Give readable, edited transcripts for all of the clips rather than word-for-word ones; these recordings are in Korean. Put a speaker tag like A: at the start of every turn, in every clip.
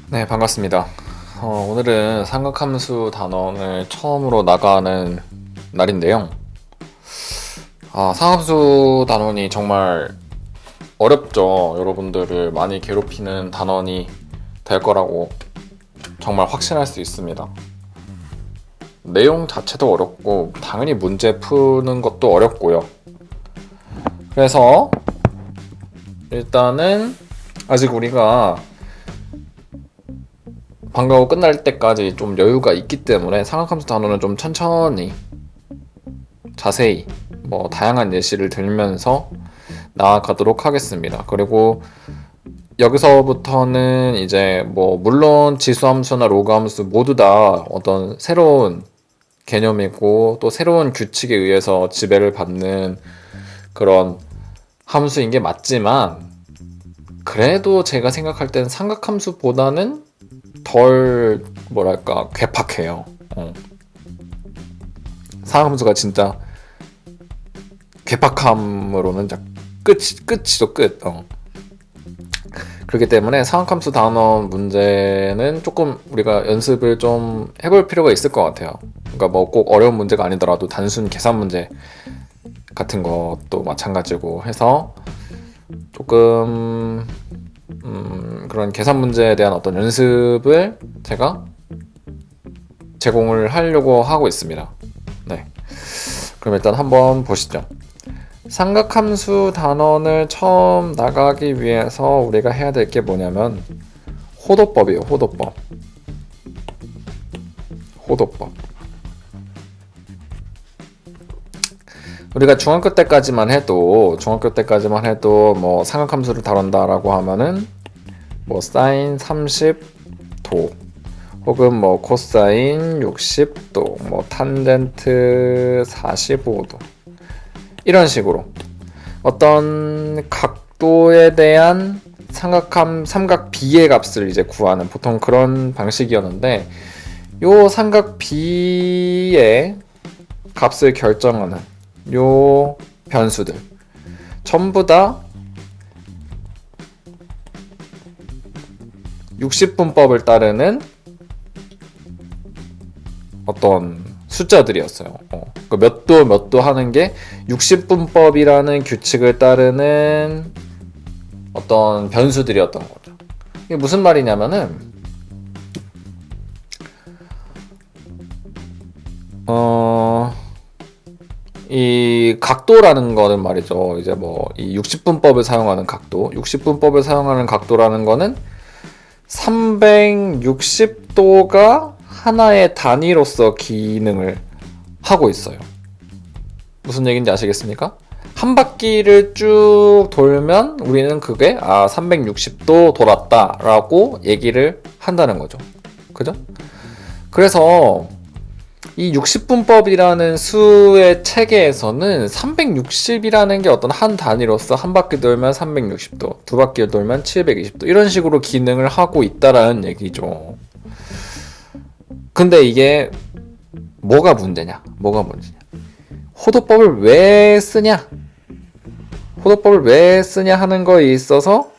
A: 네, 반갑습니다. 오늘은 삼각함수 단원을 처음으로 나가는 날인데요. 삼각함수 단원이 정말 어렵죠. 여러분들을 많이 괴롭히는 단원이 될 거라고 정말 확신할 수 있습니다. 내용 자체도 어렵고, 당연히 문제 푸는 것도 어렵고요. 그래서 일단은 아직 우리가 방과후 끝날 때까지 좀 여유가 있기 때문에 삼각함수 단원은 좀 천천히 자세히 다양한 예시를 들면서 나아가도록 하겠습니다. 그리고 여기서부터는 이제 물론 지수함수나 로그함수 모두 다 어떤 새로운 개념이고 또 새로운 규칙에 의해서 지배를 받는 그런 함수인 게 맞지만, 그래도 제가 생각할 때는 삼각함수보다는 덜 괴팍해요. 삼각함수가 진짜 괴팍함으로는 끝이죠, 끝. 그렇기 때문에 삼각함수 단원 문제는 조금 우리가 연습을 좀 해볼 필요가 있을 것 같아요. 그러니까 꼭 어려운 문제가 아니더라도 단순 계산 문제 같은 것도 마찬가지고 해서 조금 그런 계산 문제에 대한 어떤 연습을 제가 제공을 하려고 하고 있습니다. 네. 그럼 일단 한번 보시죠. 삼각함수 단원을 처음 나가기 위해서 우리가 해야 될 게 뭐냐면 호도법이에요. 호도법. 우리가 중학교 때까지만 해도 삼각함수를 다룬다라고 하면은 사인 30도 혹은 코사인 60도, 탄젠트 45도 이런 식으로 어떤 각도에 대한 삼각 B의 값을 이제 구하는 보통 그런 방식이었는데, 요 삼각 B의 값을 결정하는 요 변수들 전부 다 60분법을 따르는 어떤 숫자들이었어요. 몇 도 하는 게 60분법이라는 규칙을 따르는 어떤 변수들이었던 거죠. 이게 무슨 말이냐면은 이 각도라는 거는 말이죠. 이제 이 60분법을 사용하는 각도, 60분법을 사용하는 각도라는 거는 360도가 하나의 단위로서 기능을 하고 있어요. 무슨 얘기인지 아시겠습니까? 한 바퀴를 쭉 돌면 우리는 그게 360도 돌았다라고 얘기를 한다는 거죠. 그죠? 그래서 이 60분법이라는 수의 체계에서는 360이라는 게 어떤 한 단위로서 한 바퀴 돌면 360도, 두 바퀴 돌면 720도 이런 식으로 기능을 하고 있다라는 얘기죠. 근데 이게 뭐가 문제냐? 호도법을 왜 쓰냐 하는 거에 있어서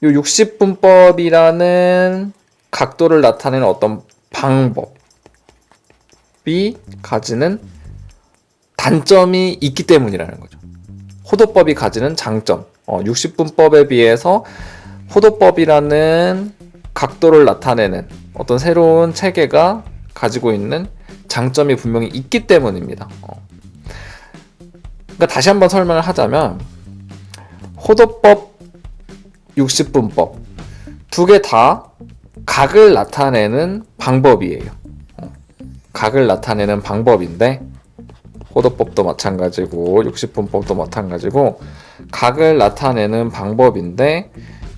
A: 이 60분법이라는 각도를 나타내는 어떤 방법이 가지는 단점이 있기 때문이라는 거죠. 호도법이 가지는 장점, 60분법에 비해서 호도법이라는 각도를 나타내는 어떤 새로운 체계가 가지고 있는 장점이 분명히 있기 때문입니다. 그러니까 다시 한번 설명을 하자면 호도법, 60분법 두 개 다 각을 나타내는 방법이에요. 각을 나타내는 방법인데 호도법도 마찬가지고 60분법도 마찬가지고 각을 나타내는 방법인데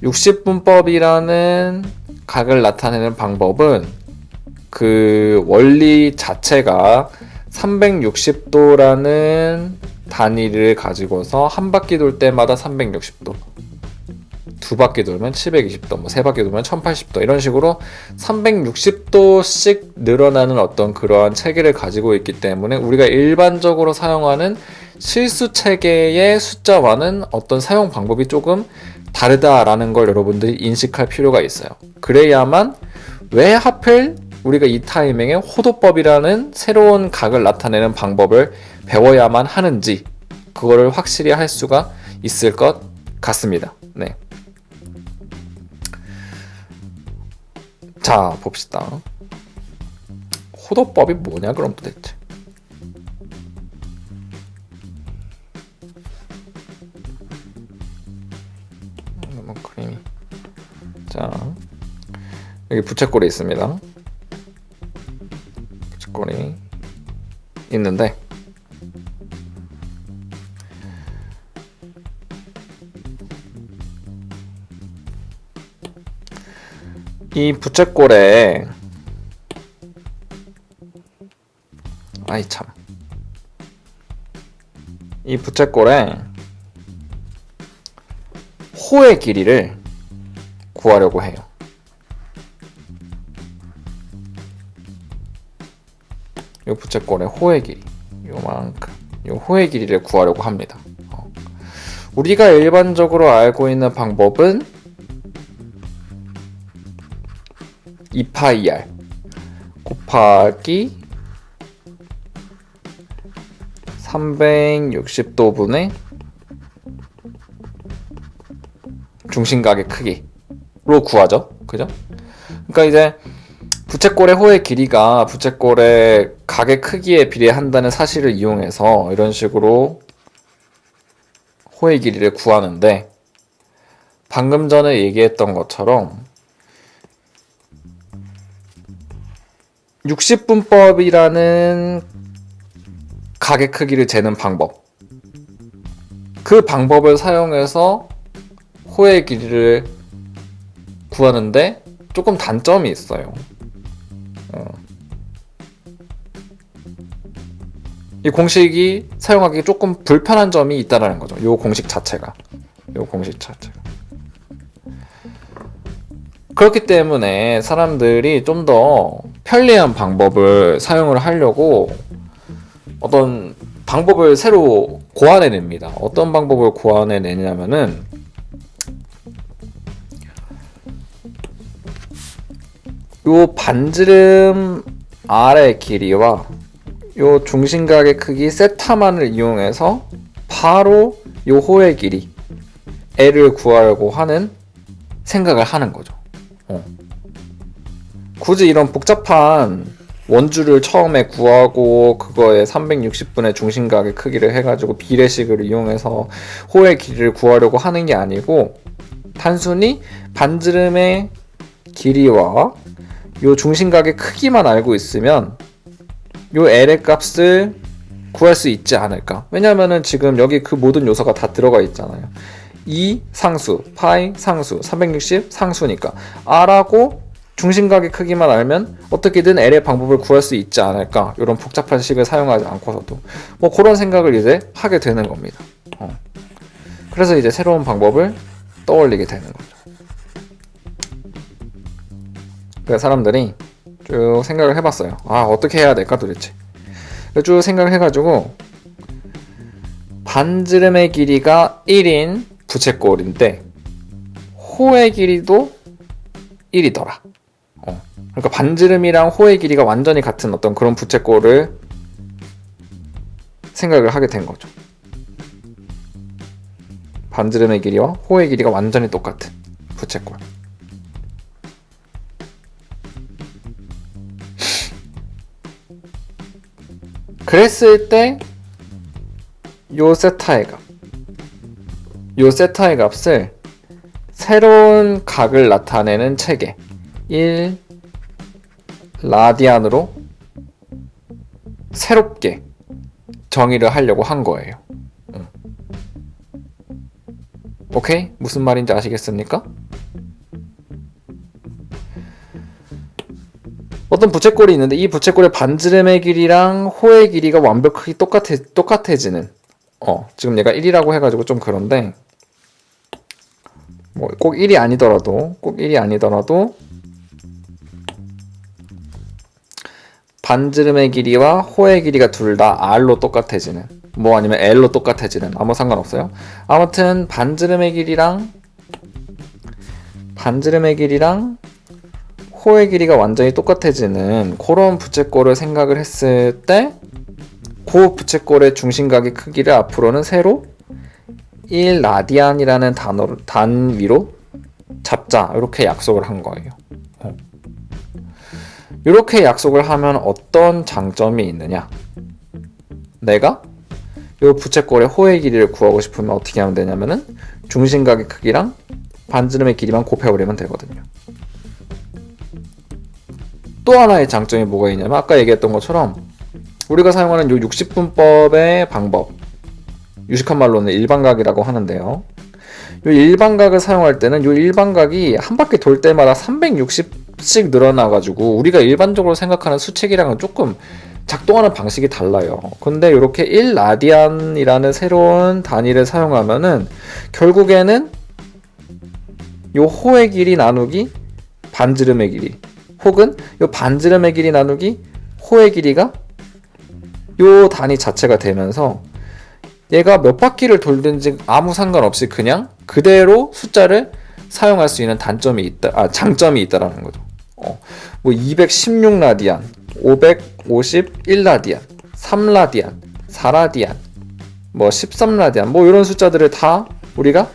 A: 60분법이라는 각을 나타내는 방법은 그 원리 자체가 360도라는 단위를 가지고서 한 바퀴 돌 때마다 360도, 두 바퀴 돌면 720도, 세 바퀴 돌면 1080도 이런 식으로 360도씩 늘어나는 어떤 그러한 체계를 가지고 있기 때문에 우리가 일반적으로 사용하는 실수 체계의 숫자와는 어떤 사용 방법이 조금 다르다라는 걸 여러분들이 인식할 필요가 있어요. 그래야만 왜 하필 우리가 이 타이밍에 호도법이라는 새로운 각을 나타내는 방법을 배워야만 하는지 그거를 확실히 할 수가 있을 것 같습니다. 네. 자, 봅시다. 호도법이 뭐냐 그럼 도대체? 크림이. 자, 여기 부채꼴이 있습니다. 부채꼴이 있는데 이 부채꼴에 이 부채꼴에 호의 길이를 구하려고 해요. 이 부채꼴의 호의 길이 요만큼 이 호의 길이를 구하려고 합니다. 우리가 일반적으로 알고 있는 방법은 2파이 r 곱하기 360도분의 중심각의 크기로 구하죠. 그죠? 그러니까 이제 부채꼴의 호의 길이가 부채꼴의 각의 크기에 비례한다는 사실을 이용해서 이런 식으로 호의 길이를 구하는데 방금 전에 얘기했던 것처럼 60분법이라는 각의 크기를 재는 방법, 그 방법을 사용해서 호의 길이를 구하는데 조금 단점이 있어요. 이 공식이 사용하기 조금 불편한 점이 있다는 거죠. 이 공식 자체가. 그렇기 때문에 사람들이 좀 더 편리한 방법을 사용을 하려고 어떤 방법을 새로 고안해냅니다. 어떤 방법을 고안해내냐면은 요 반지름 R의 길이와 요 중심각의 크기 세타만을 이용해서 바로 요 호의 길이 L을 구하려고 하는 생각을 하는 거죠. 굳이 이런 복잡한 원주를 처음에 구하고 그거에 360분의 중심각의 크기를 해가지고 비례식을 이용해서 호의 길이를 구하려고 하는 게 아니고 단순히 반지름의 길이와 요 중심각의 크기만 알고 있으면 요 L의 값을 구할 수 있지 않을까. 왜냐면은 지금 여기 그 모든 요소가 다 들어가 있잖아요. 2 상수, 파이 상수, 360 상수니까 R하고 중심각의 크기만 알면 어떻게든 L의 방법을 구할 수 있지 않을까. 이런 복잡한 식을 사용하지 않고서도 뭐 그런 생각을 이제 하게 되는 겁니다. 그래서 이제 새로운 방법을 떠올리게 되는 거죠. 그래서 사람들이 쭉 생각을 해봤어요. 어떻게 해야 될까 도대체. 쭉 생각을 해가지고 반지름의 길이가 1인 부채꼴인데 호의 길이도 1이더라. 그러니까 반지름이랑 호의 길이가 완전히 같은 어떤 그런 부채꼴을 생각을 하게 된 거죠. 반지름의 길이와 호의 길이가 완전히 똑같은 부채꼴. 그랬을 때 요 세타의 값을 새로운 각을 나타내는 체계 1 라디안으로 새롭게 정의를 하려고 한 거예요. 오케이? 무슨 말인지 아시겠습니까? 어떤 부채꼴이 있는데 이 부채꼴의 반지름의 길이랑 호의 길이가 완벽하게 똑같아지는 지금 얘가 1이라고 해가지고 좀 그런데 뭐 꼭 1이 아니더라도 반지름의 길이와 호의 길이가 둘 다 R로 똑같아지는 뭐 아니면 L로 똑같아지는 아무 상관없어요. 아무튼 반지름의 길이랑 반지름의 길이랑 호의 길이가 완전히 똑같아지는 그런 부채꼴을 생각을 했을 때 그 부채꼴의 중심각의 크기를 앞으로는 새로 1라디안이라는 단위로 잡자, 이렇게 약속을 한 거예요. 이렇게 약속을 하면 어떤 장점이 있느냐? 내가 이 부채꼴의 호의 길이를 구하고 싶으면 어떻게 하면 되냐면은 중심각의 크기랑 반지름의 길이만 곱해버리면 되거든요. 또 하나의 장점이 뭐가 있냐면 아까 얘기했던 것처럼 우리가 사용하는 이 60분법의 방법, 유식한 말로는 일반각이라고 하는데요. 이 일반각을 사용할 때는 이 일반각이 한 바퀴 돌 때마다 360씩 늘어나가지고 우리가 일반적으로 생각하는 수칙이랑은 조금 작동하는 방식이 달라요. 근데 이렇게 1라디안이라는 새로운 단위를 사용하면은 결국에는 요 호의 길이 나누기 반지름의 길이, 혹은 요 반지름의 길이 나누기 호의 길이가 요 단위 자체가 되면서 얘가 몇 바퀴를 돌든지 아무 상관없이 그냥 그대로 숫자를 사용할 수 있는 장점이 있다라는 거죠. 뭐 216라디안, 551라디안, 3라디안, 4라디안, 뭐 13라디안, 뭐 이런 숫자들을 다 우리가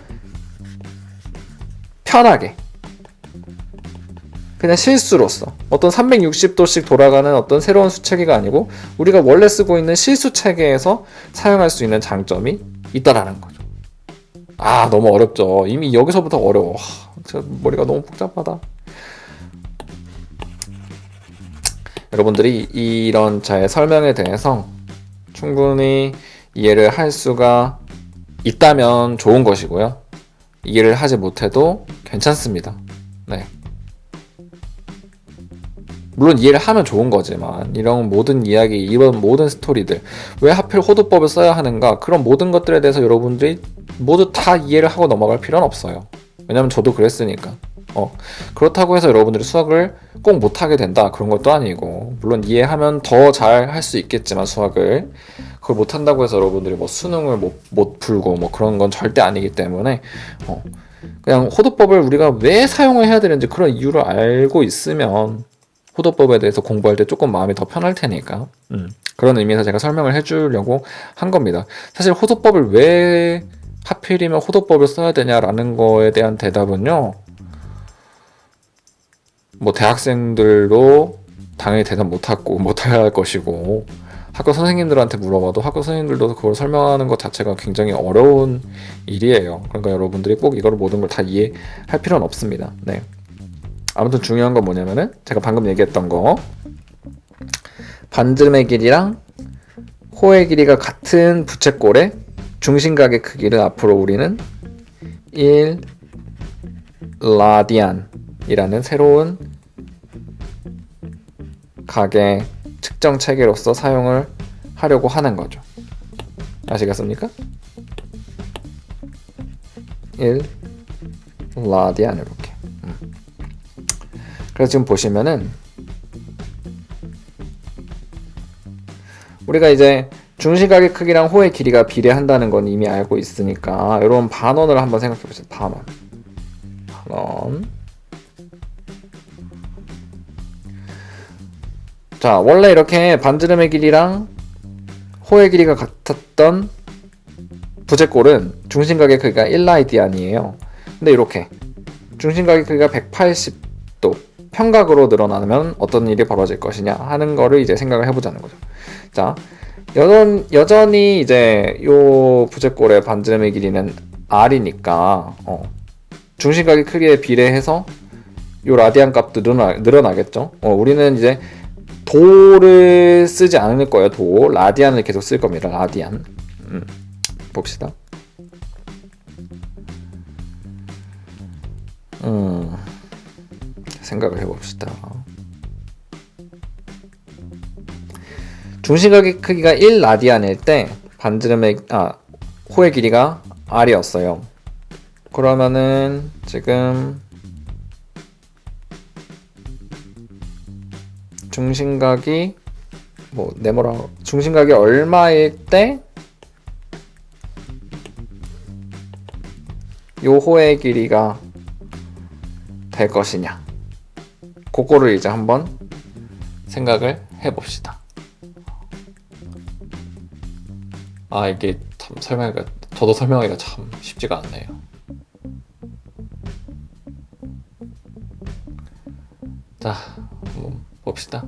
A: 편하게 그냥 실수로서 어떤 360도씩 돌아가는 어떤 새로운 수체계가 아니고 우리가 원래 쓰고 있는 실수 체계에서 사용할 수 있는 장점이 있다라는 거죠. 아, 너무 어렵죠. 이미 여기서부터 어려워. 머리가 너무 복잡하다. 여러분들이 이런 저의 설명에 대해서 충분히 이해를 할 수가 있다면 좋은 것이고요. 이해를 하지 못해도 괜찮습니다. 네. 물론 이해를 하면 좋은 거지만 이런 모든 이야기, 이런 모든 스토리들, 왜 하필 호두법을 써야 하는가, 그런 모든 것들에 대해서 여러분들이 모두 다 이해를 하고 넘어갈 필요는 없어요. 왜냐면 저도 그랬으니까. 그렇다고 해서 여러분들이 수학을 꼭 못하게 된다, 그런 것도 아니고, 물론 이해하면 더 잘 할 수 있겠지만 수학을 그걸 못한다고 해서 여러분들이 뭐 수능을 못 풀고 뭐 그런 건 절대 아니기 때문에 그냥 호두법을 우리가 왜 사용을 해야 되는지 그런 이유를 알고 있으면 호도법에 대해서 공부할 때 조금 마음이 더 편할 테니까 그런 의미에서 제가 설명을 해주려고 한 겁니다. 사실 호도법을 왜 하필이면 호도법을 써야 되냐라는 거에 대한 대답은요, 뭐 대학생들도 당연히 대답 못할 것이고 학교 선생님들한테 물어봐도 학교 선생님들도 그걸 설명하는 것 자체가 굉장히 어려운 일이에요. 그러니까 여러분들이 꼭 이걸 모든 걸 다 이해할 필요는 없습니다. 네. 아무튼 중요한 건 뭐냐면은 제가 방금 얘기했던 거, 반지름의 길이랑 호의 길이가 같은 부채꼴의 중심각의 크기를 앞으로 우리는 1라디안이라는 새로운 각의 측정 체계로서 사용을 하려고 하는 거죠. 아시겠습니까? 1라디안 이렇게. 그래서 지금 보시면은 우리가 이제 중심각의 크기랑 호의 길이가 비례한다는 건 이미 알고 있으니까 이런 반원을 한번 생각해 보세요. 반원. 자, 원래 이렇게 반지름의 길이랑 호의 길이가 같았던 부채꼴은 중심각의 크기가 1라디안이에요. 근데 이렇게 중심각의 크기가 180도 평각으로 늘어나면 어떤 일이 벌어질 것이냐 하는 거를 이제 생각을 해보자는 거죠. 자, 여전히 이제 요 부채꼴의 반지름의 길이는 r이니까 중심각의 크기에 비례해서 요 라디안 값도 늘어나겠죠. 우리는 이제 도를 쓰지 않을 거예요. 도, 라디안을 계속 쓸 겁니다. 라디안. 봅시다. 생각을 해봅시다. 중심각의 크기가 1라디안일 때 호의 길이가 r이었어요. 그러면은 지금 중심각이 중심각이 얼마일 때 요 호의 길이가 될 것이냐, 그거를 이제 한번 생각을 해봅시다. 이게 참 저도 설명하기가 참 쉽지가 않네요. 자, 한번 봅시다.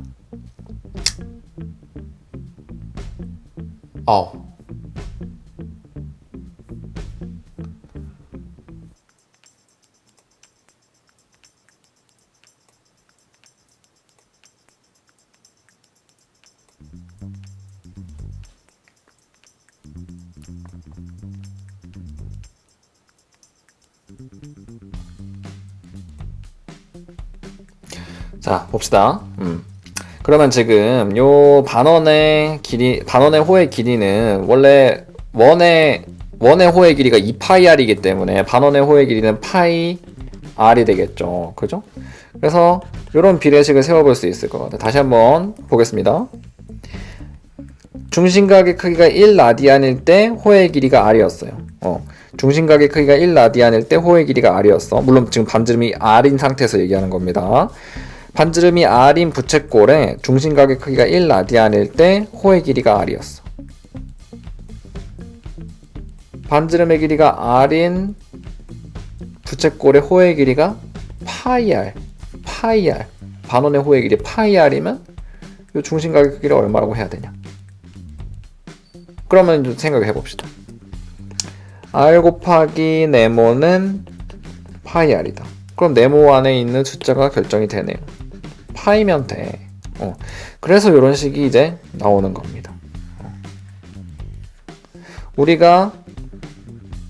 A: 자, 봅시다. 그러면 지금 요 반원의 호의 길이는 원래 원의 호의 길이가 2파이r이기 때문에 반원의 호의 길이는 파이 r이 되겠죠. 그죠? 그래서 이런 비례식을 세워볼 수 있을 것 같아요. 다시 한번 보겠습니다. 중심각의 크기가 1라디안일 때 호의 길이가 r이었어요. 중심각의 크기가 1라디안일 때 호의 길이가 r이었어. 물론 지금 반지름이 r인 상태에서 얘기하는 겁니다. 반지름이 r인 부채꼴에 중심각의 크기가 1라디안일 때 호의 길이가 r이었어. 반지름의 길이가 r인 부채꼴의 호의 길이가 파이 r. 반원의 호의 길이 파이 r이면 이 중심각의 크기를 얼마라고 해야 되냐? 그러면 좀 생각해 봅시다. r 곱하기 네모는 파이 r이다. 그럼 네모 안에 있는 숫자가 결정이 되네요. 파이면 돼. 그래서 이런 식이 이제 나오는 겁니다. 우리가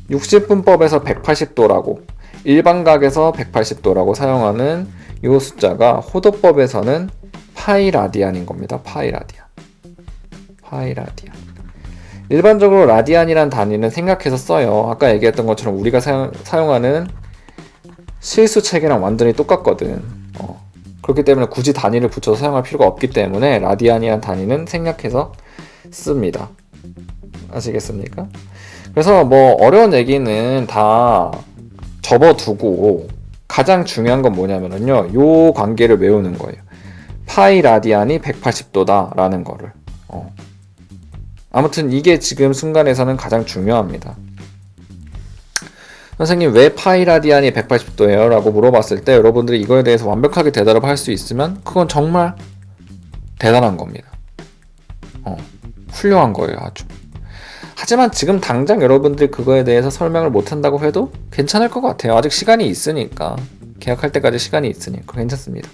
A: 60분법에서 180도라고, 일반각에서 180도라고 사용하는 이 숫자가 호도법에서는 파이 라디안인 겁니다. 파이 라디안. 일반적으로 라디안이란 단위는 생략해서 써요. 아까 얘기했던 것처럼 우리가 사용하는 실수 체계랑 완전히 똑같거든. 그렇기 때문에 굳이 단위를 붙여서 사용할 필요가 없기 때문에 라디안이란 단위는 생략해서 씁니다. 아시겠습니까? 그래서 뭐 어려운 얘기는 다 접어두고 가장 중요한 건 뭐냐면요, 요 관계를 외우는 거예요. 파이 라디안이 180도다 라는 거를. 아무튼 이게 지금 순간에서는 가장 중요합니다. 선생님, 왜 파이 라디안이 180도예요? 라고 물어봤을 때 여러분들이 이거에 대해서 완벽하게 대답을 할 수 있으면 그건 정말 대단한 겁니다. 훌륭한 거예요, 아주. 하지만 지금 당장 여러분들이 그거에 대해서 설명을 못한다고 해도 괜찮을 것 같아요. 아직 시간이 있으니까. 계약할 때까지 시간이 있으니까 괜찮습니다.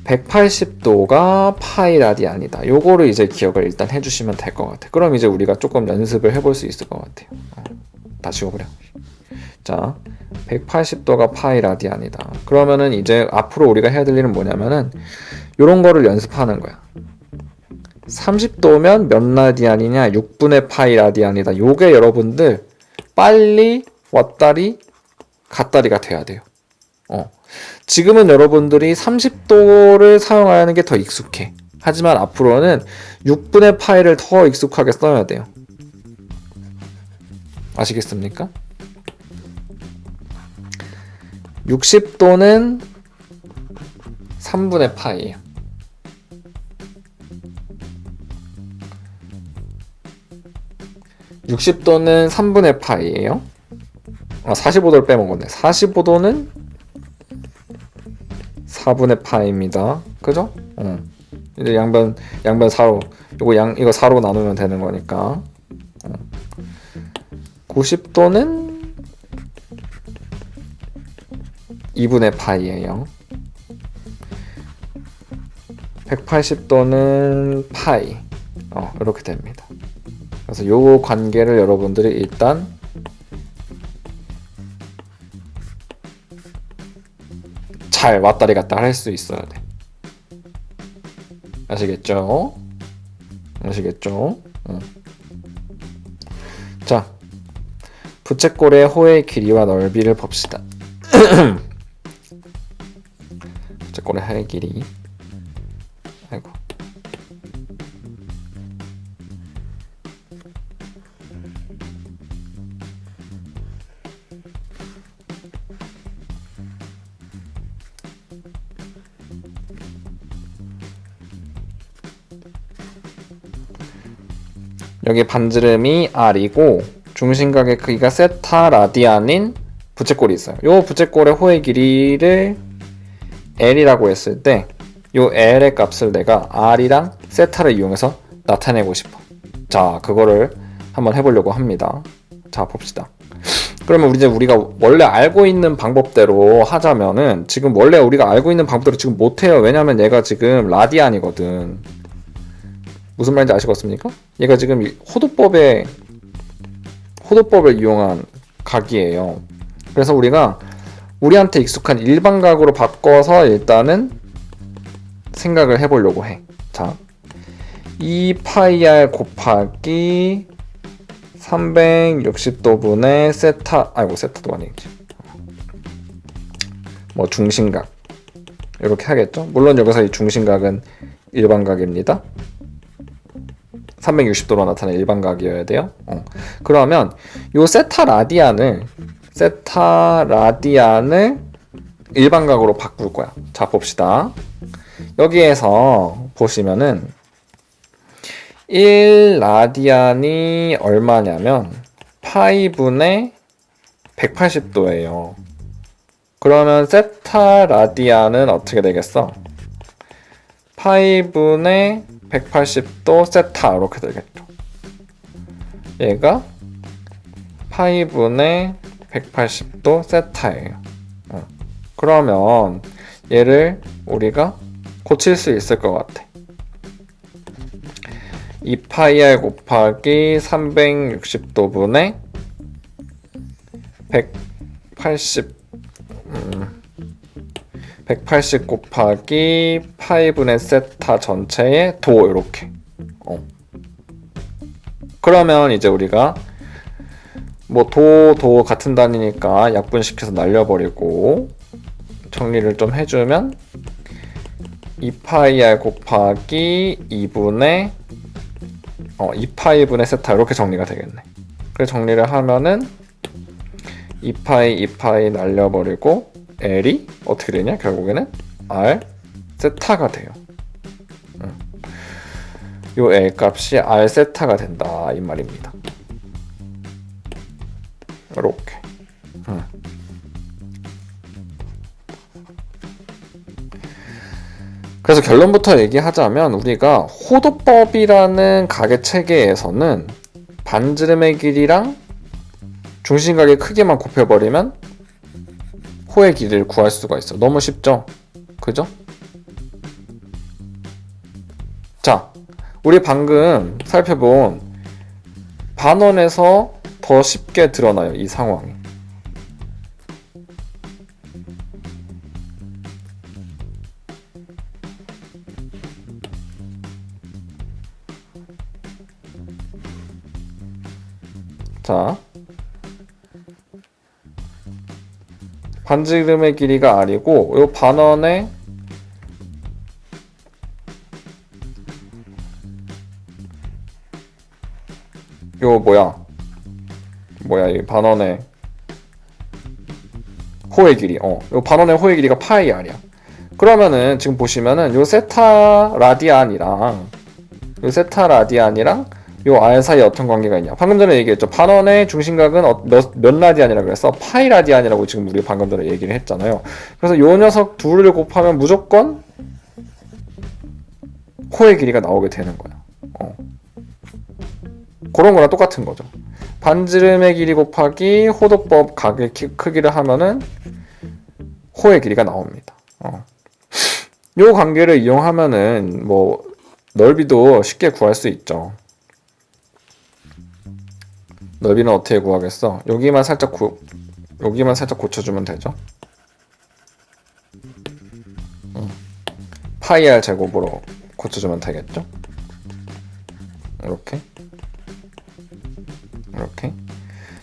A: 180도가 파이 라디안이다. 요거를 이제 기억을 일단 해주시면 될 것 같아요. 그럼 이제 우리가 조금 연습을 해볼 수 있을 것 같아요. 다시 오그려. 자, 180도가 파이 라디안이다. 그러면은 이제 앞으로 우리가 해야 될 일은 뭐냐면은 요런 거를 연습하는 거야. 30도면 몇 라디안이냐? 6분의 파이 라디안이다. 요게 여러분들 빨리 왔다리 갔다리가 돼야 돼요. 지금은 여러분들이 30도를 사용하는 게 더 익숙해. 하지만 앞으로는 6분의 파이를 더 익숙하게 써야 돼요. 아시겠습니까? 60도는 3분의 파이예요. 60도는 3분의 파이예요. 45도를 빼먹었네. 45도는 4분의 파이입니다. 그죠? 이제 양변 4로, 이거 4로 나누면 되는 거니까. 90도는 2분의 파이예요. 180도는 파이. 이렇게 됩니다. 그래서 요 관계를 여러분들이 일단 잘 왔다리 갔다 할 수 있어야 돼. 아시겠죠? 자, 부채꼴의 호의 길이와 넓이를 봅시다. 부채꼴의 호의 길이. 아이고. 여기 반지름이 r이고 중심각의 크기가 세타 라디안인 부채꼴이 있어요. 요 부채꼴의 호의 길이를 l이라고 했을 때 요 l의 값을 내가 r이랑 세타를 이용해서 나타내고 싶어. 자, 그거를 한번 해보려고 합니다. 자, 봅시다. 그러면 우리가 원래 알고 있는 방법대로 하자면은 지금 원래 우리가 알고 있는 방법대로 지금 못해요. 왜냐면 얘가 지금 라디안이거든. 무슨 말인지 아시겠습니까? 얘가 지금 호도법을 이용한 각이에요. 그래서 우리한테 익숙한 일반각으로 바꿔서 일단은 생각을 해보려고 해. 자, 2파이r 곱하기 360도분의 세타도 아니겠지. 뭐 중심각 이렇게 하겠죠. 물론 여기서 이 중심각은 일반각입니다. 360도로 나타낸 일반각이어야 돼요. 그러면 요 세타 라디안을 일반각으로 바꿀 거야. 자, 봅시다. 여기에서 보시면은 1라디안이 얼마냐면 파이분의 180도예요. 그러면 세타 라디안은 어떻게 되겠어? 파이분의 180도 세타 이렇게 되겠죠. 얘가 파이분의 180도 세타예요. 그러면 얘를 우리가 고칠 수 있을 것 같아. 2파이r 곱하기 360도분의 180 곱하기 파이분의 세타 전체의 도 이렇게. 그러면 이제 우리가 뭐 도 같은 단위니까 약분시켜서 날려버리고 정리를 좀 해주면 2파이r 곱하기 2파이분의 세타 이렇게 정리가 되겠네. 그래서 정리를 하면은 2파이 날려버리고 L이 어떻게 되냐? 결국에는 R 세타가 돼요. 요 L 값이 R 세타가 된다 이 말입니다. 이렇게. 그래서 결론부터 얘기하자면 우리가 호도법이라는 각의 체계에서는 반지름의 길이랑 중심각의 크기만 곱해버리면 호의 길이를 구할 수가 있어. 너무 쉽죠? 그죠? 자, 우리 방금 살펴본 반원에서 더 쉽게 드러나요, 이 상황이. 자, 반지름의 길이가 r이고 요 반원의 요 이 반원의 호의 길이 요 반원의 호의 길이가 파이 r이야. 그러면은 지금 보시면은 요 세타 라디안이랑 요 r 사이에 어떤 관계가 있냐. 방금 전에 얘기했죠. 반원의 중심각은 몇 라디안이라고 그랬어? 파이 라디안이라고 지금 우리 방금 전에 얘기를 했잖아요. 그래서 요 녀석 둘을 곱하면 무조건 호의 길이가 나오게 되는 거야. 그런 거랑 똑같은 거죠. 반지름의 길이 곱하기 호도법 각의 크기를 하면은 호의 길이가 나옵니다. 요 관계를 이용하면은 뭐 넓이도 쉽게 구할 수 있죠. 넓이는 어떻게 구하겠어? 여기만 살짝 고쳐주면 되죠. 파이 r 제곱으로 고쳐주면 되겠죠. 이렇게.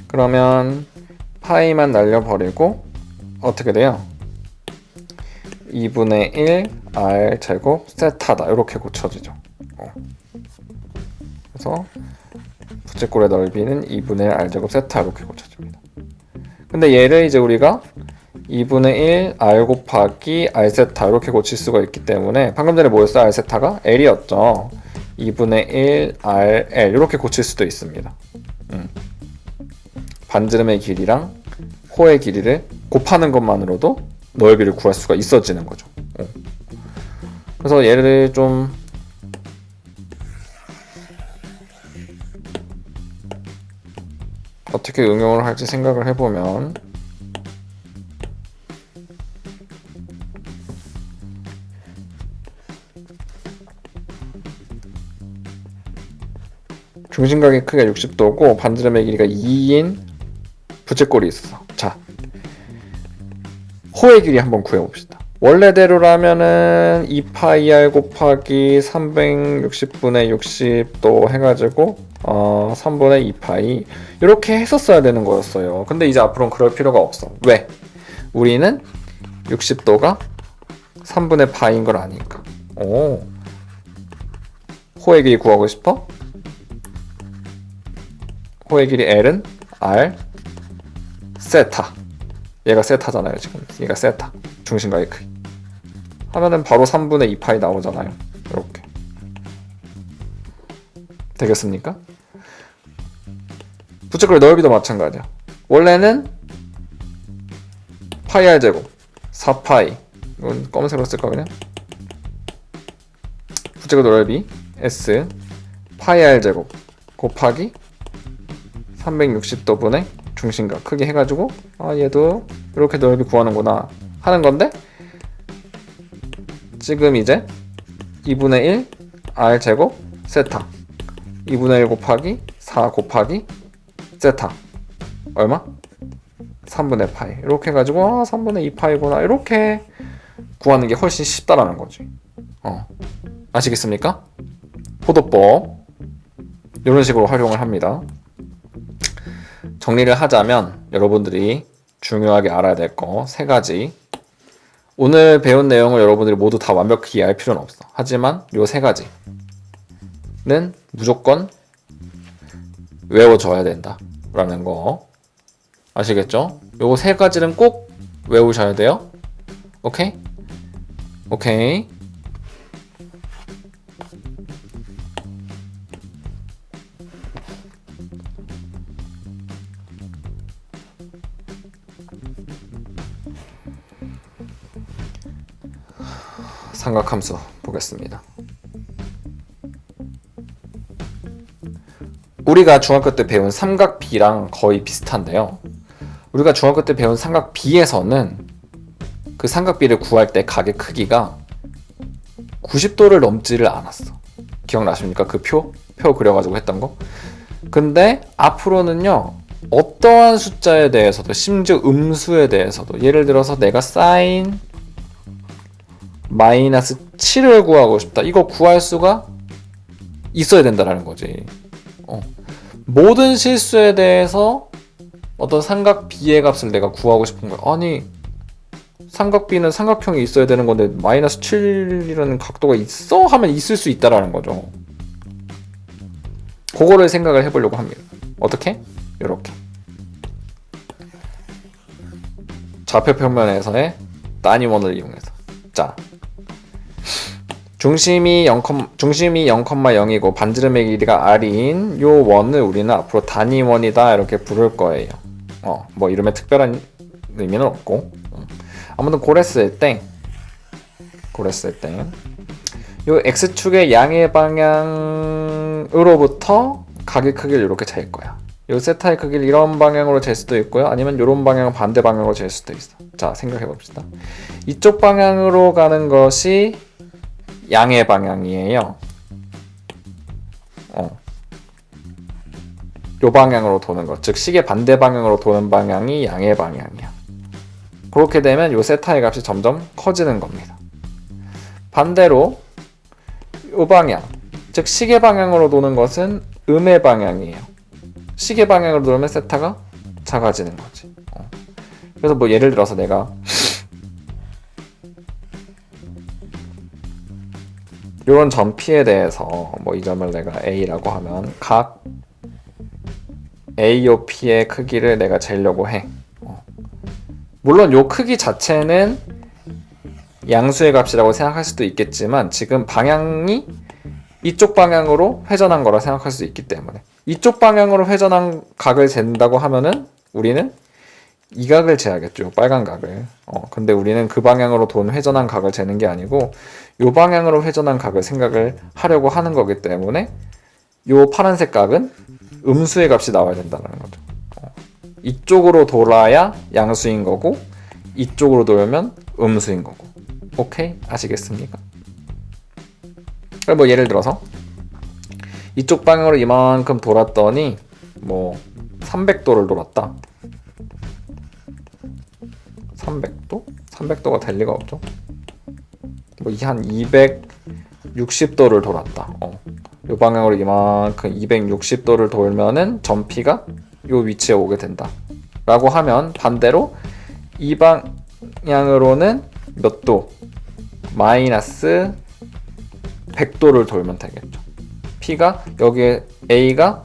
A: 그러면 파이만 날려버리고 어떻게 돼요? 2분의 1 r 제곱 세타다 이렇게 고쳐지죠. 그래서 부채꼴의 넓이는 2분의 1 r 제곱 세타 이렇게 고쳐집니다. 근데 얘를 이제 우리가 2분의 1 r 곱하기 r 세타 이렇게 고칠 수가 있기 때문에 방금 전에 뭐였어? r 세타가 L이었죠. 2분의 1 RL 이렇게 고칠 수도 있습니다. 반지름의 길이랑 호의 길이를 곱하는 것만으로도 넓이를 구할 수가 있어지는 거죠. 그래서 얘를 좀 어떻게 응용을 할지 생각을 해보면 중심각의 크기가 60도고 반지름의 길이가 2인 부채꼴이 있어. 자, 호의 길이 한번 구해봅시다. 원래대로라면은 2파이r 곱하기 360분의 60도 해가지고 3분의 2파이 이렇게 했었어야 되는 거였어요. 근데 이제 앞으로는 그럴 필요가 없어. 왜? 우리는 60도가 3분의 파이인 걸 아니까. 호의 길이 구하고 싶어? 호의 길이 L은 R 세타. 얘가 세타잖아요. 지금 얘가 세타. 중심각의 크기 하면은 바로 3분의 2파이 나오잖아요. 이렇게 되겠습니까? 부채꼴의 넓이도 마찬가지야. 원래는 파이 r 제곱 4파이, 이건 검은색으로 쓸까 그냥? 부채꼴 넓이 S 파이 r 제곱 곱하기 360도분의 중심각 크기 해가지고 얘도 이렇게 넓이 구하는구나 하는 건데, 지금 이제 2분의 1 r 제곱 세타 2분의 1 곱하기 4 곱하기 세타 얼마? 3분의 파이 이렇게 해가지고 3분의 2 파이구나 이렇게 구하는 게 훨씬 쉽다라는 거지. 아시겠습니까? 포도법 이런 식으로 활용을 합니다. 정리를 하자면 여러분들이 중요하게 알아야 될 거 3가지. 오늘 배운 내용을 여러분들이 모두 다 완벽히 이해할 필요는 없어. 하지만 요 3가지는 무조건 외워줘야 된다 라는 거 아시겠죠? 요 3가지는 꼭 외우셔야 돼요. 오케이? 오케이. 삼각함수 보겠습니다. 우리가 중학교 때 배운 삼각 B랑 거의 비슷한데요. 우리가 중학교 때 배운 삼각 B에서는 그 삼각 B를 구할 때 각의 크기가 90도를 넘지를 않았어. 기억나십니까? 그 표 그려가지고 했던 거. 근데 앞으로는요, 어떠한 숫자에 대해서도, 심지어 음수에 대해서도, 예를 들어서 내가 사인 마이너스 7을 구하고 싶다. 이거 구할 수가 있어야 된다라는 거지. 모든 실수에 대해서 어떤 삼각 B의 값을 내가 구하고 싶은 거야. 아니, 삼각 B는 삼각형이 있어야 되는 건데 마이너스 7이라는 각도가 있어? 하면 있을 수 있다라는 거죠. 그거를 생각을 해보려고 합니다. 어떻게? 이렇게 좌표 평면에서의 단위원을 이용해서. 자, 중심이 0,0이고 반지름의 길이가 r인 요 원을 우리는 앞으로 단위원이다 이렇게 부를 거예요. 뭐 이름에 특별한 의미는 없고, 아무튼 고랬을 때 요 x축의 양의 방향으로부터 각의 크기를 이렇게 잴 거야. 요 세타의 크기를 이런 방향으로 잴 수도 있고요, 아니면 이런 방향은 반대 방향으로 잴 수도 있어. 자, 생각해 봅시다. 이쪽 방향으로 가는 것이 양의 방향이에요. 요 방향으로 도는 것, 즉 시계 반대 방향으로 도는 방향이 양의 방향이야. 그렇게 되면 요 세타의 값이 점점 커지는 겁니다. 반대로 요 방향, 즉 시계 방향으로 도는 것은 음의 방향이에요. 시계 방향으로 돌면 세타가 작아지는 거지. 그래서 뭐 예를 들어서 내가 이런 점 P에 대해서 뭐 이 점을 내가 A라고 하면 각 AO P의 크기를 내가 재려고 해. 물론 요 크기 자체는 양수의 값이라고 생각할 수도 있겠지만 지금 방향이 이쪽 방향으로 회전한 거라 생각할 수 있기 때문에 이쪽 방향으로 회전한 각을 잰다고 하면은 우리는 이 각을 재야겠죠. 빨간 각을. 근데 우리는 그 방향으로 돈 회전한 각을 재는 게 아니고 요 방향으로 회전한 각을 생각을 하려고 하는 거기 때문에 요 파란색 각은 음수의 값이 나와야 된다는 거죠. 이쪽으로 돌아야 양수인 거고 이쪽으로 돌면 음수인 거고. 오케이? 아시겠습니까? 그럼 뭐 예를 들어서 이쪽 방향으로 이만큼 돌았더니 뭐 300도를 돌았다. 300도? 300도가 될 리가 없죠. 뭐 한 260도를 돌았다. 이 방향으로 이만큼 260도를 돌면은 점피가 이 위치에 오게 된다. 라고 하면 반대로 이 방향으로는 몇 도? 마이너스 100도를 돌면 되겠죠. P가 여기에 A가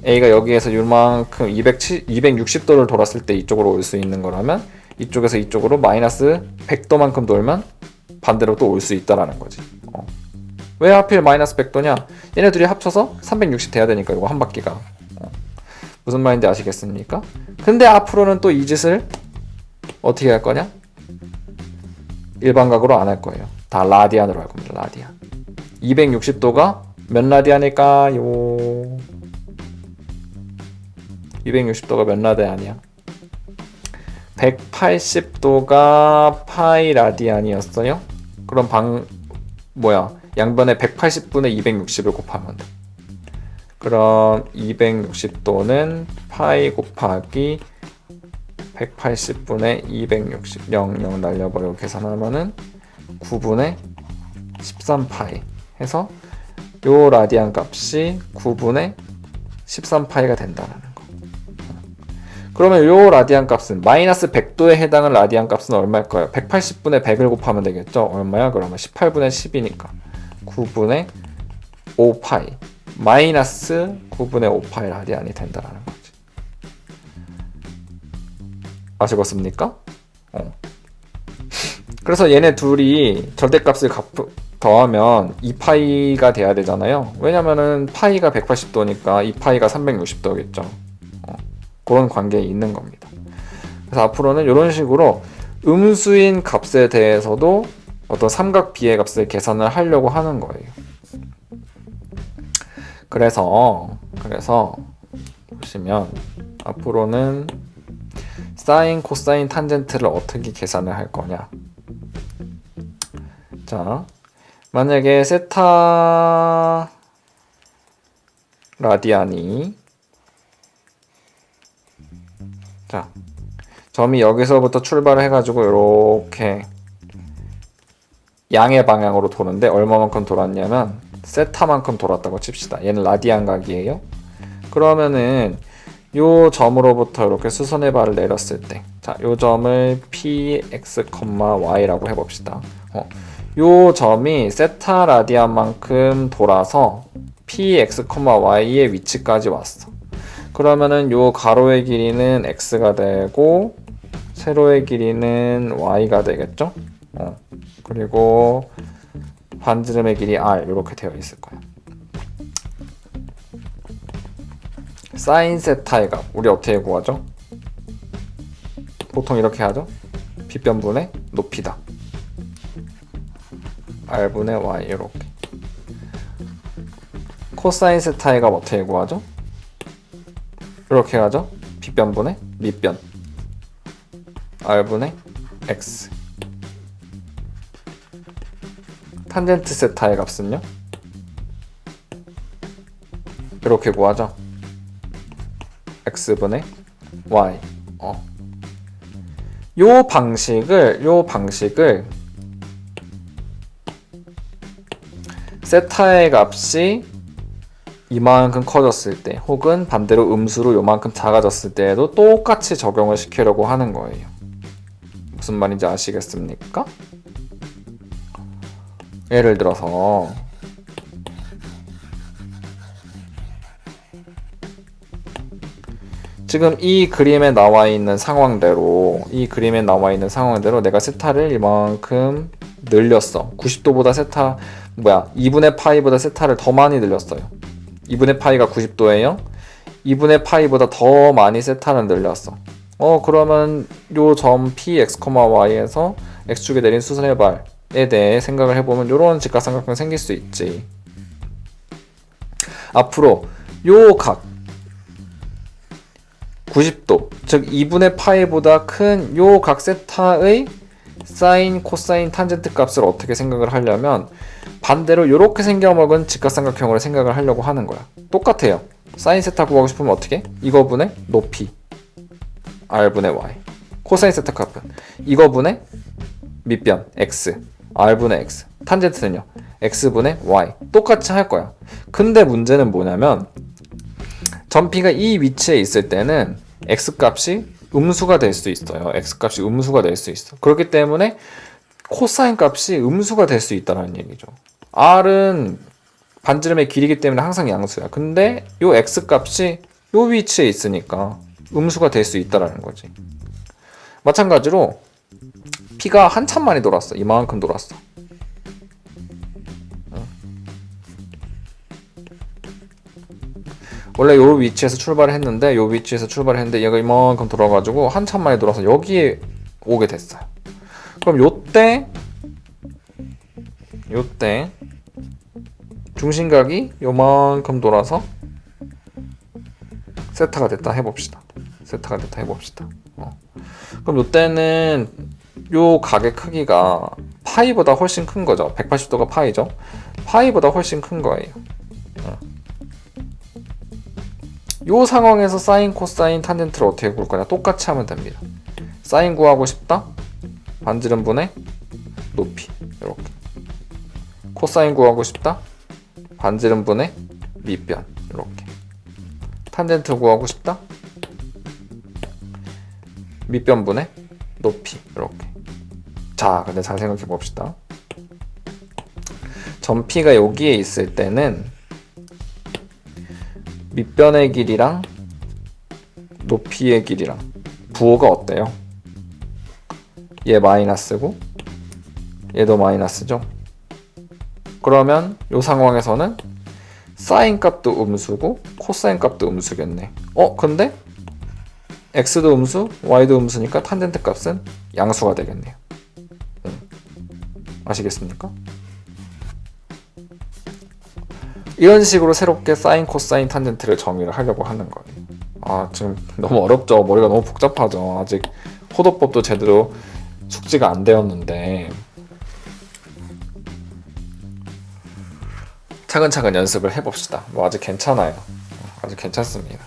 A: 여기에서 요만큼 260도를 돌았을 때 이쪽으로 올 수 있는 거라면 이쪽에서 이쪽으로 마이너스 100도만큼 돌면 반대로 또 올 수 있다라는 거지. 왜 하필 마이너스 100도냐? 얘네 둘이 합쳐서 360 돼야 되니까 이거 한 바퀴가. 무슨 말인지 아시겠습니까? 근데 앞으로는 또 이 짓을 어떻게 할 거냐? 일반각으로 안 할 거예요. 다 라디안으로 할 겁니다. 라디안. 260도가 몇 라디안일까요? 260도가 몇 라디안이야? 180도가 파이 라디안이었어요. 그럼 양변에 180분의 260을 곱하면 돼. 그럼 260도는 파이 곱하기 180분의 260 00 날려버리고 계산하면은 9분의 13파이 해서 요 라디안 값이 9분의 13파이가 된다는 거. 그러면 요 라디안 값은 마이너스 100도에 해당하는 라디안 값은 얼마일까요? 180분의 100을 곱하면 되겠죠? 얼마야? 그러면 18분의 10이니까 9분의 5파이 마이너스 9분의 5파이 라디안이 된다는 거지. 아시겠습니까? 그래서 얘네 둘이 절대값을 더하면 2파이가 돼야 되잖아요. 왜냐면은 파이가 180도니까 2파이가 360도겠죠. 그런 관계에 있는 겁니다. 그래서 앞으로는 이런 식으로 음수인 값에 대해서도 어떤 삼각 비의 값을 계산을 하려고 하는 거예요. 그래서 보시면 앞으로는 사인, 코사인, 탄젠트를 어떻게 계산을 할 거냐. 자, 만약에 세타 라디안이 자, 점이 여기서부터 출발을 해가지고 이렇게 양의 방향으로 도는데 얼마만큼 돌았냐면 세타만큼 돌았다고 칩시다. 얘는 라디안 각이에요. 그러면은 요 점으로부터 이렇게 수선의 발을 내렸을 때, 자, 요 점을 px, y라고 해봅시다. 요 점이 세타 라디안만큼 돌아서 px, y의 위치까지 왔어. 그러면은 요 가로의 길이는 x가 되고 세로의 길이는 y가 되겠죠? 그리고 반지름의 길이 r 이렇게 되어 있을 거야. 사인 세타의 값 우리 어떻게 구하죠? 보통 이렇게 하죠. 빗변분의 높이다. r분의 y 이렇게. 코사인 세타의 값 어떻게 구하죠? 이렇게 하죠. 빗변분의 밑변 r분의 x. 탄젠트 세타의 값은요? 이렇게 구하죠. x분의 y. 요 방식을 세타의 값이 이만큼 커졌을 때 혹은 반대로 음수로 요만큼 작아졌을 때에도 똑같이 적용을 시키려고 하는 거예요. 무슨 말인지 아시겠습니까? 예를 들어서 지금 이 그림에 나와 있는 상황대로 내가 세타를 이만큼 늘렸어. 90도보다 세타 2분의 파이보다 세타를 더 많이 늘렸어요. 2분의 파이가 90도예요. 2분의 파이보다 더 많이 세타를 늘렸어. 그러면 요 점 px, y에서 x축에 내린 수선의 발에 대해 생각을 해보면 요런 직각삼각형이 생길 수 있지. 앞으로 요 각 90도, 즉 2분의 파이보다 큰 요 각 세타의 사인, 코사인, 탄젠트 값을 어떻게 생각을 하려면 반대로 요렇게 생겨먹은 직각삼각형으로 생각을 하려고 하는 거야. 똑같아요. 사인 세타 구하고 싶으면 어떻게? 이거분의 높이 r분의 y. 코사인 세타 값은 이거분의 밑변 x, r분의 x. 탄젠트는요, x분의 y. 똑같이 할 거야. 근데 문제는 뭐냐면 점 P가 이 위치에 있을 때는 x값이 음수가 될 수 있어요. x값이 음수가 될 수 있어. 그렇기 때문에 코사인 값이 음수가 될 수 있다는 얘기죠. r은 반지름의 길이기 때문에 항상 양수야. 근데 요 x값이 요 위치에 있으니까 음수가 될 수 있다는 거지. 마찬가지로 P가 한참 많이 돌았어. 이만큼 돌았어. 원래 요 위치에서 출발을 했는데 얘가 이만큼 돌아가지고 한참 많이 돌아서 여기에 오게 됐어요. 그럼 요때 중심각이 요만큼 돌아서 세타가 됐다 해봅시다. 그럼 요때는 요 각의 크기가 파이보다 훨씬 큰 거죠. 180도가 파이죠. 파이보다 훨씬 큰 거예요. 요 상황에서 사인, 코사인, 탄젠트를 어떻게 구할 거냐? 똑같이 하면 됩니다. 사인 구하고 싶다? 반지름분의 높이. 이렇게. 코사인 구하고 싶다? 반지름분의 밑변. 이렇게. 탄젠트 구하고 싶다? 밑변분의 높이. 이렇게. 자, 근데 잘 생각해 봅시다. 점 P가 여기에 있을 때는 밑변의 길이랑 높이의 길이랑 부호가 어때요? 얘 마이너스고 얘도 마이너스죠? 그러면 이 상황에서는 사인 값도 음수고 코사인 값도 음수겠네. 근데 x도 음수, y도 음수니까 탄젠트 값은 양수가 되겠네요. 아시겠습니까? 이런 식으로 새롭게 사인, 코사인, 탄젠트를 정의를 하려고 하는 거예요. 지금 너무 어렵죠? 머리가 너무 복잡하죠? 아직 호도법도 제대로 숙지가 안 되었는데 차근차근 연습을 해봅시다. 아직 괜찮아요. 아직 괜찮습니다.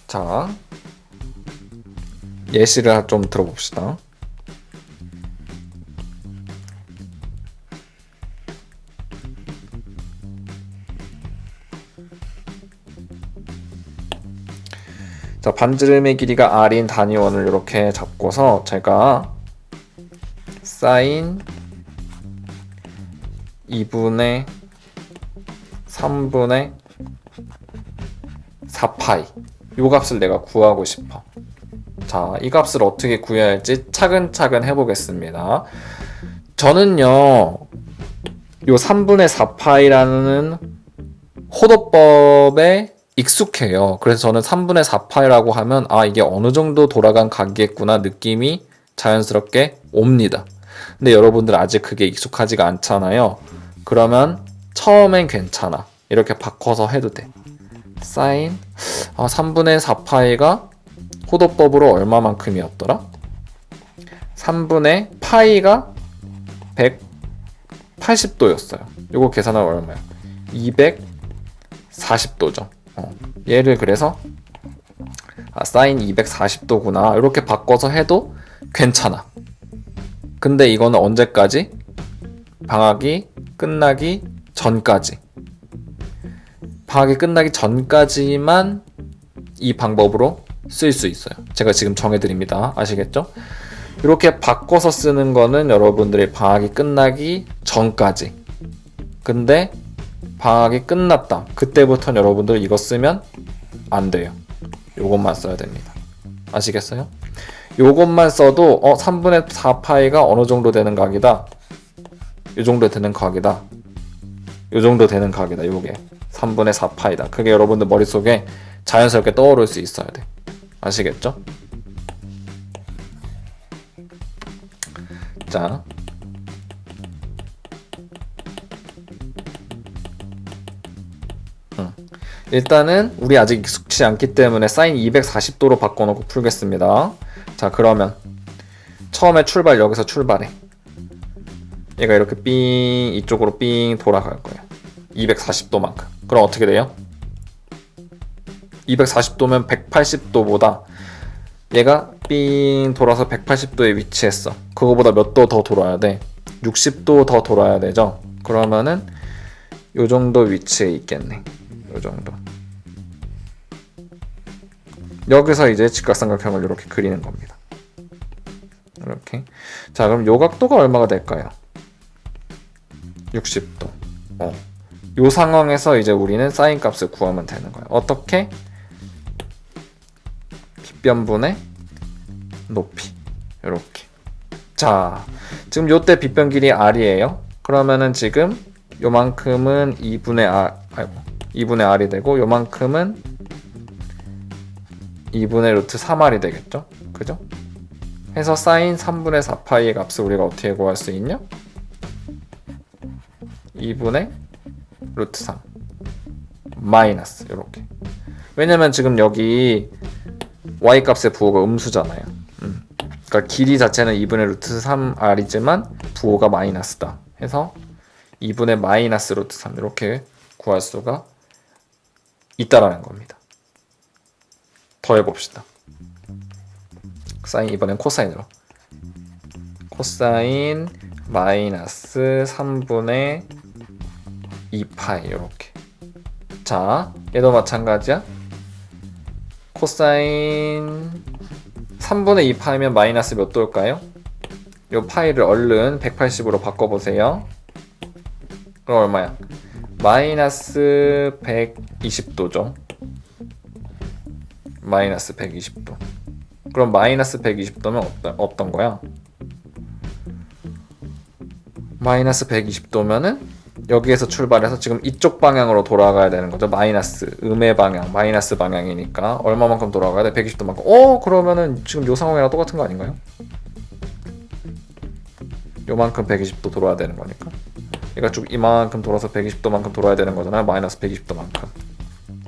A: 자, 예시를 좀 들어봅시다. 자, 반지름의 길이가 r인 단위원을 이렇게 잡고서 제가 사인 2분의 3분의 4파이 요 값을 내가 구하고 싶어. 자, 이 값을 어떻게 구해야 할지 차근차근 해보겠습니다. 저는요 요 3분의 4파이라는 호도법에 익숙해요. 그래서 저는 3분의 4파이라고 하면 이게 어느 정도 돌아간 각이겠구나 느낌이 자연스럽게 옵니다. 근데 여러분들 아직 그게 익숙하지가 않잖아요. 그러면 처음엔 괜찮아. 이렇게 바꿔서 해도 돼. 사인 3분의 4파이가 호도법으로 얼마만큼이었더라? 3분의 파이가 180도였어요. 요거 계산하면 얼마야? 240도죠. 얘를 그래서 사인 240도구나 이렇게 바꿔서 해도 괜찮아. 근데 이거는 언제까지? 방학이 끝나기 전까지. 방학이 끝나기 전까지만 이 방법으로 쓸 수 있어요. 제가 지금 정해드립니다. 아시겠죠? 이렇게 바꿔서 쓰는 거는 여러분들이 방학이 끝나기 전까지. 근데 방학이 끝났다. 그때부터는 여러분들 이거 쓰면 안 돼요. 요것만 써야 됩니다. 아시겠어요? 요것만 써도 3분의 4파이가 어느 정도 되는 각이다. 요 정도 되는 각이다. 요 정도 되는 각이다. 요게 3분의 4파이다. 그게 여러분들 머릿속에 자연스럽게 떠오를 수 있어야 돼. 아시겠죠? 자, 일단은 우리 아직 익숙치 않기 때문에 사인 240도로 바꿔놓고 풀겠습니다. 자, 그러면 처음에 출발, 여기서 출발해. 얘가 이렇게 삥 이쪽으로 삥 돌아갈 거예요. 240도만큼. 그럼 어떻게 돼요? 240도면 180도보다 얘가 삥 돌아서 180도에 위치했어. 그거보다 몇 도 더 돌아야 돼? 60도 더 돌아야 되죠? 그러면은 요 정도 위치에 있겠네. 요 정도. 여기서 이제 직각삼각형을 이렇게 그리는 겁니다. 이렇게. 자, 그럼 요 각도가 얼마가 될까요? 60도. 요 상황에서 이제 우리는 사인 값을 구하면 되는 거예요. 어떻게? 빗변분의 높이. 이렇게. 자, 지금 요때 빗변 길이 r이에요. 그러면은 지금 요만큼은 2분의 r이 되고 요만큼은 2분의 루트 3r이 되겠죠? 그죠? 해서 사인 3분의 4파이의 값을 우리가 어떻게 구할 수 있냐? 2분의 루트 3 마이너스 이렇게. 왜냐면 지금 여기 y 값의 부호가 음수잖아요. 그러니까 길이 자체는 2분의 루트 3r이지만 부호가 마이너스다. 해서 2분의 마이너스 루트 3 이렇게 구할 수가 있다라는 겁니다. 더 해봅시다. 사인 이번엔 코사인으로. 코사인 마이너스 3분의 2파이 이렇게. 자, 얘도 마찬가지야. 코사인 3분의 2파이면 마이너스 몇 도일까요? 요 파이를 얼른 180으로 바꿔보세요. 그럼 얼마야? 마이너스 120도죠. 마이너스 120도. 그럼 마이너스 120도면 어떤 거야? 마이너스 120도면은 여기에서 출발해서 지금 이쪽 방향으로 돌아가야 되는 거죠. 마이너스, 음의 방향, 마이너스 방향이니까 얼마만큼 돌아가야 돼? 120도만큼. 그러면은 지금 요 상황이랑 똑같은 거 아닌가요? 요만큼 120도 돌아야 되는 거니까. 얘가 쭉 이만큼 돌아서 120도만큼 돌아야 되는 거잖아요. 마이너스 120도만큼.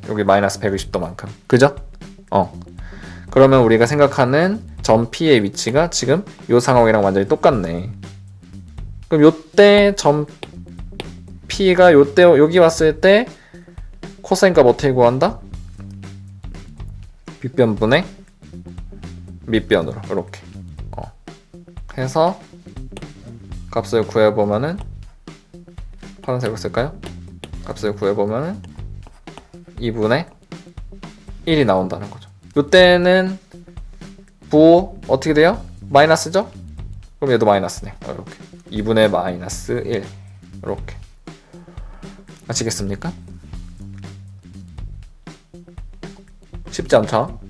A: 여기 마이너스 120도만큼. 그죠? 그러면 우리가 생각하는 점 P의 위치가 지금 요 상황이랑 완전히 똑같네. 그럼 요때 점 P가 요때 여기 왔을 때 코사인 값 어떻게 구한다? 빗변분의 밑변으로 이렇게 해서 값을 구해보면은 파란색을 쓸까요? 값을 구해보면은 2분의 1이 나온다는 거죠. 요때는 부호 어떻게 돼요? 마이너스죠? 그럼 얘도 마이너스네. 이렇게 2분의 마이너스 1 이렇게. 아시겠습니까? 쉽지 않죠?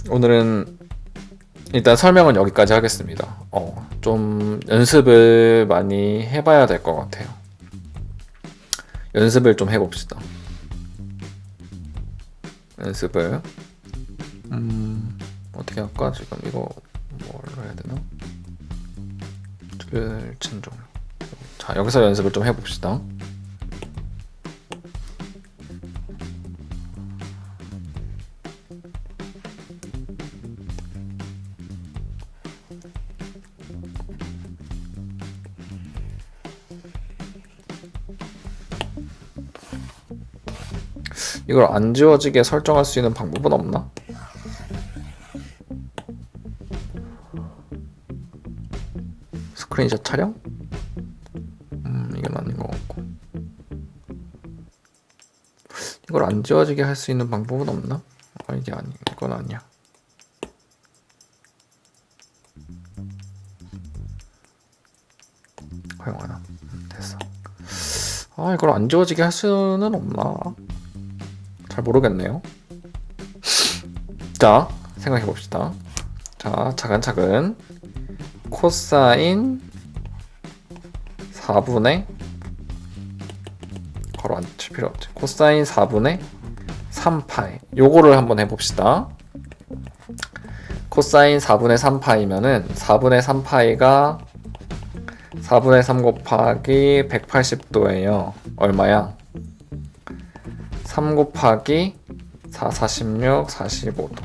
A: 오늘은 일단 설명은 여기까지 하겠습니다. 좀 연습을 많이 해봐야 될 것 같아요. 연습을 좀 해봅시다. 연습을 어떻게 할까? 지금 이거 뭘로 해야 되나? 출진종. 자, 여기서 연습을 좀 해봅시다. 이걸 안 지워지게 설정할 수 있는 방법은 없나? 스크린샷 촬영? 이건 아닌 것 같고. 이걸 안 지워지게 할 수 있는 방법은 없나? 이게 이건 아니야. 허용하나? 됐어. 이걸 안 지워지게 할 수는 없나? 잘 모르겠네요. 자, 생각해 봅시다. 자, 차근차근 코사인 4분의 괄호 안 칠 필요 없지. 코사인 4분의 3파이. 요거를 한번 해봅시다. 코사인 4분의 3파이면은 4분의 3파이가 4분의 3 곱하기 180도예요. 얼마야? 3 곱하기 4, 46, 45도.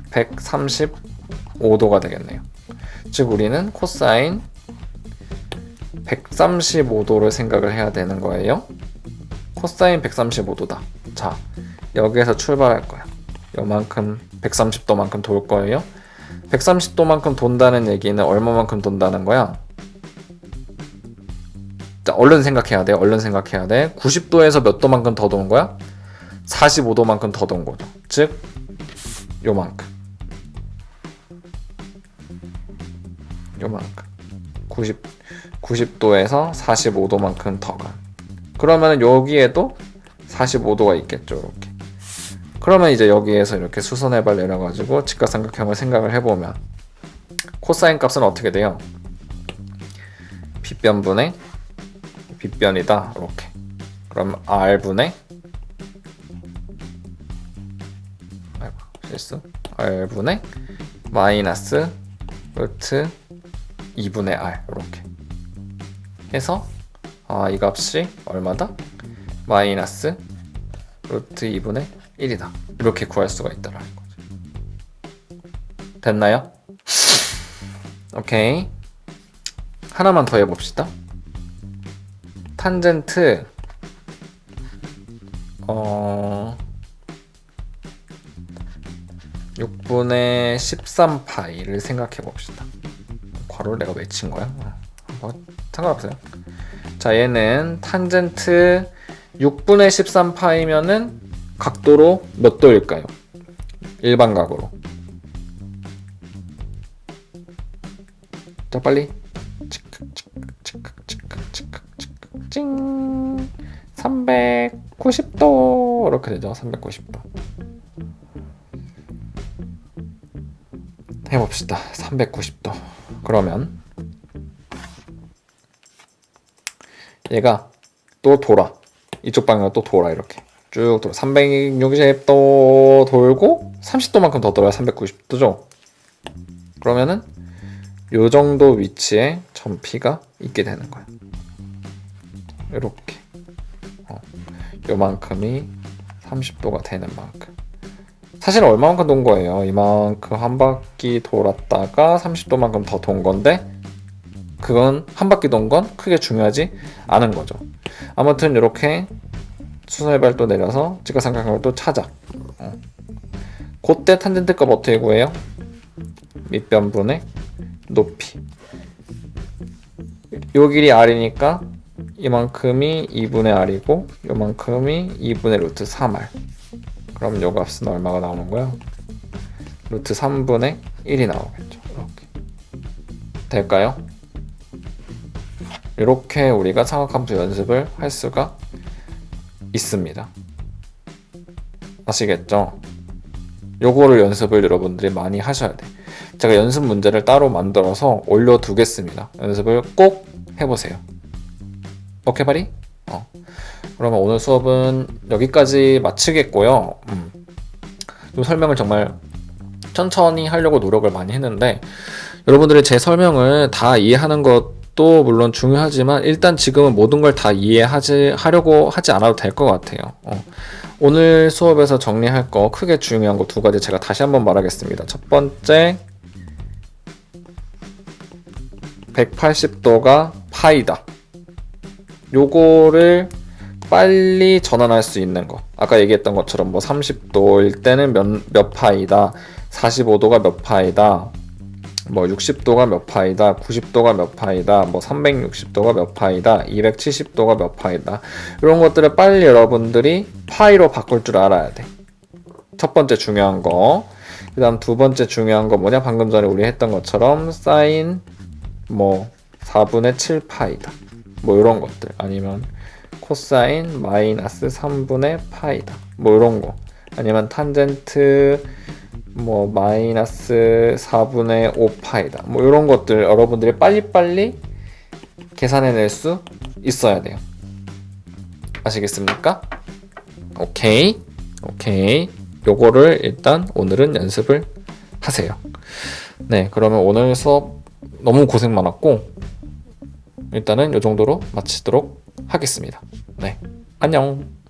A: 135도가 되겠네요. 즉 우리는 코사인 135도를 생각을 해야 되는 거예요. 코사인 135도다. 자, 여기에서 출발할 거야. 요만큼 130도만큼 돌 거예요. 130도만큼 돈다는 얘기는 얼마만큼 돈다는 거야? 자, 얼른 생각해야 돼. 얼른 생각해야 돼. 90도에서 몇 도만큼 더 도는 거야? 45도만큼 더 도는 거죠. 즉 요만큼. 요만큼. 90도에서 45도만큼 더 가. 그러면 여기에도 45도가 있겠죠. 이렇게. 그러면 이제 여기에서 이렇게 수선해발 내려가지고 직각삼각형을 생각을 해보면 코사인 값은 어떻게 돼요? 빗변분의 빗변이다. 이렇게. 그럼 R분의 실수. R분의 마이너스 루트 2분의 R 이렇게 해서 이 값이 얼마다? 마이너스 루트 2분의 1이다. 이렇게 구할 수가 있다는 거죠. 됐나요? 오케이. 하나만 더 해봅시다. 탄젠트 6분의 13파이를 생각해 봅시다. 괄호를 내가 외친 거야? 상관없어요. 자, 얘는 탄젠트 6분의 13파이면은 각도로 몇 도일까요? 일반각으로. 자, 빨리. 찡. 390도. 이렇게 되죠. 390도. 해봅시다. 390도. 그러면 얘가 또 돌아. 이쪽 방향으로 또 돌아. 이렇게 쭉 돌아. 360도 돌고 30도만큼 더 돌아요. 390도죠. 그러면은 요 정도 위치에 점피가 있게 되는 거야. 이렇게 요만큼이 30도가 되는 만큼. 사실 얼마만큼 돈 거예요? 이만큼 한 바퀴 돌았다가 30도만큼 더 돈 건데 그건 한 바퀴 돈 건 크게 중요하지 않은 거죠. 아무튼 이렇게 수선해발 또 내려서 직각삼각형을 또 찾아. 그때 탄젠트 값 어떻게 구해요? 밑변분의 높이. 요 길이 R이니까 이만큼이 2분의 R이고 요만큼이 2분의 루트 3R. 그럼 요 값은 얼마가 나오는 거야? 루트 3분의 1이 나오겠죠. 이렇게. 될까요? 이렇게 우리가 삼각함수 연습을 할 수가 있습니다. 아시겠죠? 요거를 연습을 여러분들이 많이 하셔야 돼. 제가 연습 문제를 따로 만들어서 올려두겠습니다. 연습을 꼭 해보세요. 오케이 바리? 그러면 오늘 수업은 여기까지 마치겠고요. 좀 설명을 정말 천천히 하려고 노력을 많이 했는데 여러분들이 제 설명을 다 이해하는 것도 물론 중요하지만 일단 지금은 모든 걸 다 이해하려고 하지 않아도 될 것 같아요. 오늘 수업에서 정리할 거 크게 중요한 거 두 가지 제가 다시 한번 말하겠습니다. 첫 번째 180도가 파이다. 요거를 빨리 전환할 수 있는 거. 아까 얘기했던 것처럼 뭐 30도일 때는 몇 파이다. 45도가 몇 파이다. 뭐 60도가 몇 파이다. 90도가 몇 파이다. 뭐 360도가 몇 파이다. 270도가 몇 파이다. 이런 것들을 빨리 여러분들이 파이로 바꿀 줄 알아야 돼. 첫 번째 중요한 거. 그 다음 두 번째 중요한 거 뭐냐? 방금 전에 우리 했던 것처럼 사인 뭐 4분의 7파이다. 뭐 이런 것들, 아니면 코사인 마이너스 3분의 파이다 뭐 이런 거, 아니면 탄젠트 뭐 마이너스 4분의 5파이다 뭐 이런 것들 여러분들이 빨리빨리 계산해낼 수 있어야 돼요. 아시겠습니까? 오케이. 요거를 일단 오늘은 연습을 하세요. 네, 그러면 오늘 수업 너무 고생 많았고 일단은 요 정도로 마치도록 하겠습니다. 네, 안녕.